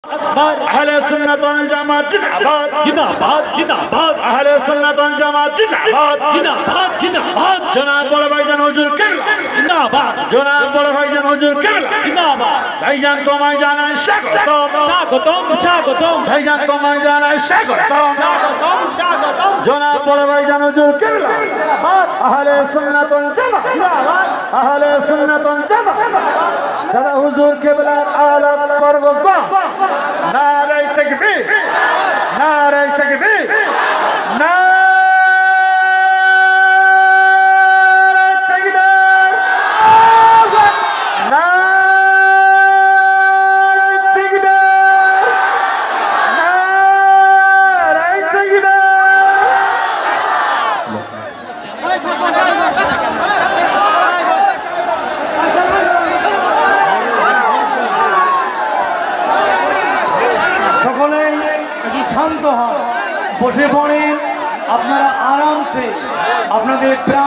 अहले सुन्नत वल जमात जिंदाबाद जिंदाबाद जिंदाबाद अहले सुन्नत वल जमात जिंदाबाद जिंदाबाद जिंदाबाद जनाब बड़े भाईजान हुजूर किबला जिंदाबाद जनाब बड़े भाईजान हुजूर किबला जिंदाबाद भाईजान তোমায় জানাই স্বাগতম স্বাগতম স্বাগতম ভাইজান তোমায় জানাই স্বাগতম স্বাগতম স্বাগতম জনাব বড় ভাইজান হুজুর কিবলা আহলে সুন্নাত ওয়াল জামাত জিন্দাবাদ আহলে সুন্নাত ওয়াল জামাত দাদা হুজুর কিবলার আলা পরগবা নারে তাকবীর নারে তাকবীর নারে তাকবীর নারে তাকবীর নারে তাকবীর সকলেই একটু শান্ত হন, বসে পড়েন, আপনারা আরামসে আপনাদের